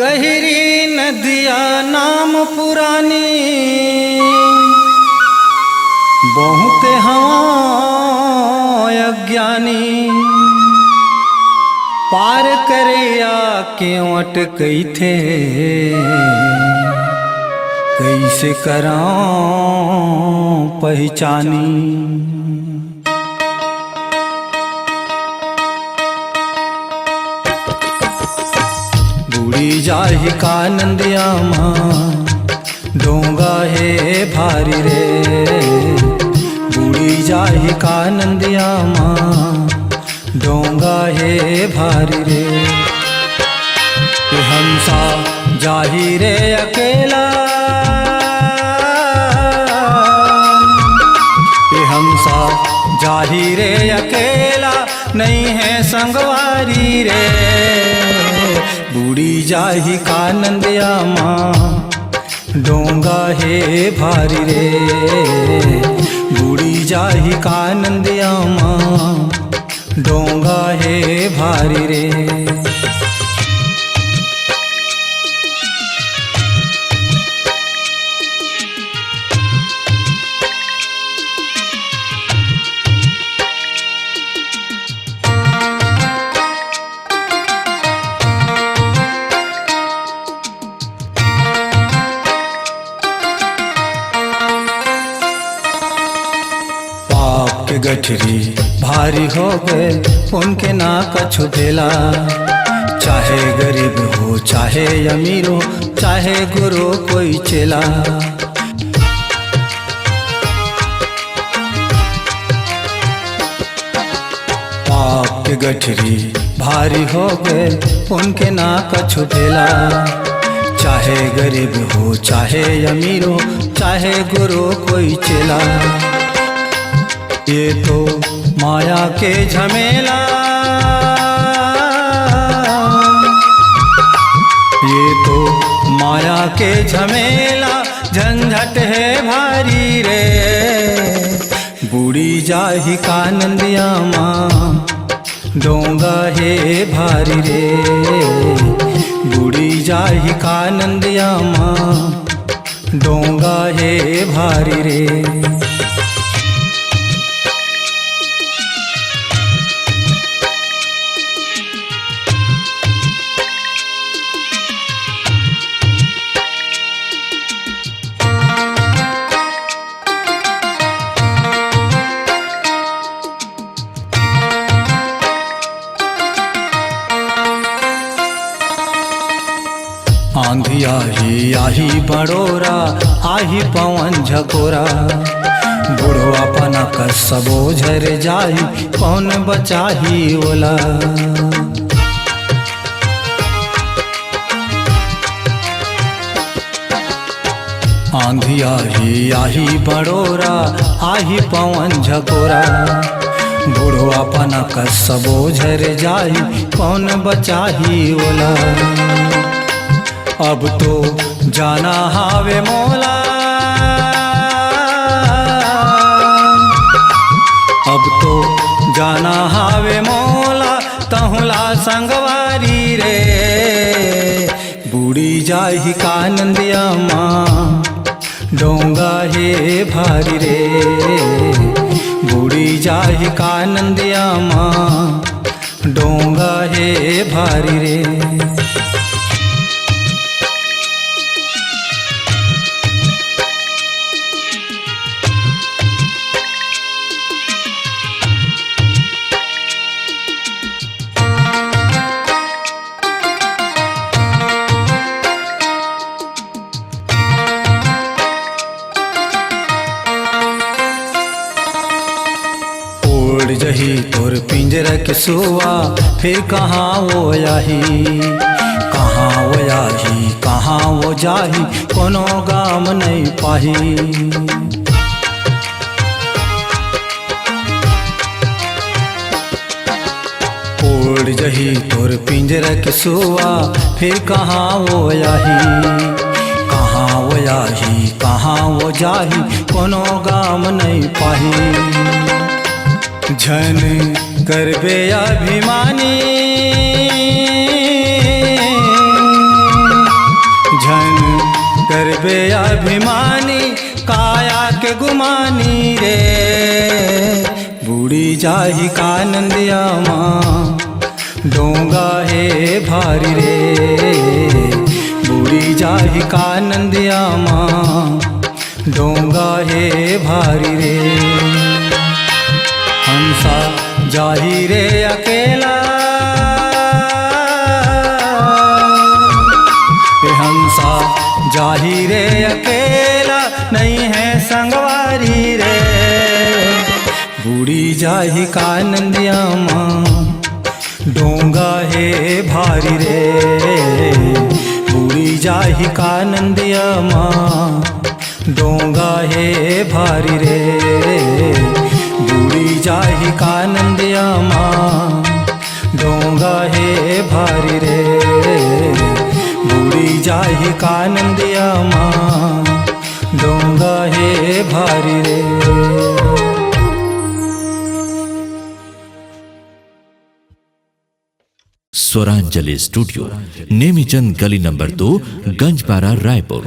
गहरी नदिया नाम पुरानी बहुत हाँ अज्ञानी पार करे या क्यों अटकई थे कैसे करां पहचानी। बूढ़ी जाहि का नंदिया माँ डोंगा है भारी रे। बूढ़ी जाहि का नंदिया माँ डोंगा है भारी रे। हंसा जाहि रे अकेला हंसा जाहि रे अकेला नहीं है संगवारी रे। बूढ़ी जाहि का नंदिया माँ डोंगा है भारी रे। बूढ़ी जाहि का नंदिया माँ डोंगा है भारी रे। गठरी भारी हो गए उनके ना कछु भेला। चाहे गरीब हो चाहे अमीर हो चाहे गुरु कोई चेला। पाप के गठरी भारी हो गए उनके ना कछु भेला। चाहे गरीब हो चाहे अमीर हो चाहे गुरु कोई चेला। ये तो माया के झमेला ये तो माया के झमेला झंझट है भारी रे। बूढ़ी जाहि का नंदिया माँ डोंगा है भारी रे। बूढ़ी जाहि का नंदिया माँ डोंगा है भारी रे। आंधी आही आही बड़ोरा आही पवन झकोरा। बुढ़वा पना कर सबो झर जाही कौन बचाही ओला। आंधी आही आही बड़ोरा आही पवन झकोरा। बुढ़वा पना कर सबो झर जाही कौन बचाही ओला। अब तो जाना हावे मोला अब तो जाना हावे मोला तहुला संगवारी रे। बूढ़ी जाहि का नंदिया माँ डोंगा है भारी रे। बूढ़ी जाहि का नंदिया माँ डोंगा है भारी रे। जही तोर पिंजरा के सुआ फिर कहाँ वो आही कहाँ वो आही कहाँ वो जाही कोनो गाम नहीं पाही। ओढ़ जही तोर पिंजरा के सुआ फिर कहाँ वो आही कहाँ वो आही कहाँ वो जाही कोनो गाम नहीं पाही। झन करबे अभिमानी के गुमानी रे बूढ़ी जाही का नंदिया माँ डोंगा है भारी रे बूढ़ी जाही का नंदिया माँ डोंगा है भारी रे हंसा जाही रे अकेला हंसा जाही रे अकेला नहीं है संगवारी रे बूढ़ी जाही का नंदिया माँ डोंगा है भारी रे बूढ़ी जाही का नंदिया माँ डोंगा है भारी रे बूढ़ी जाही का नंदिया माँ डोंगा है भारी रे बूढ़ी जाही का नंदिया माँ डोंगा है भारी रे। स्वरांजलि स्टूडियो, नेमीचंद गली नंबर 2, गंजपारा, रायपुर।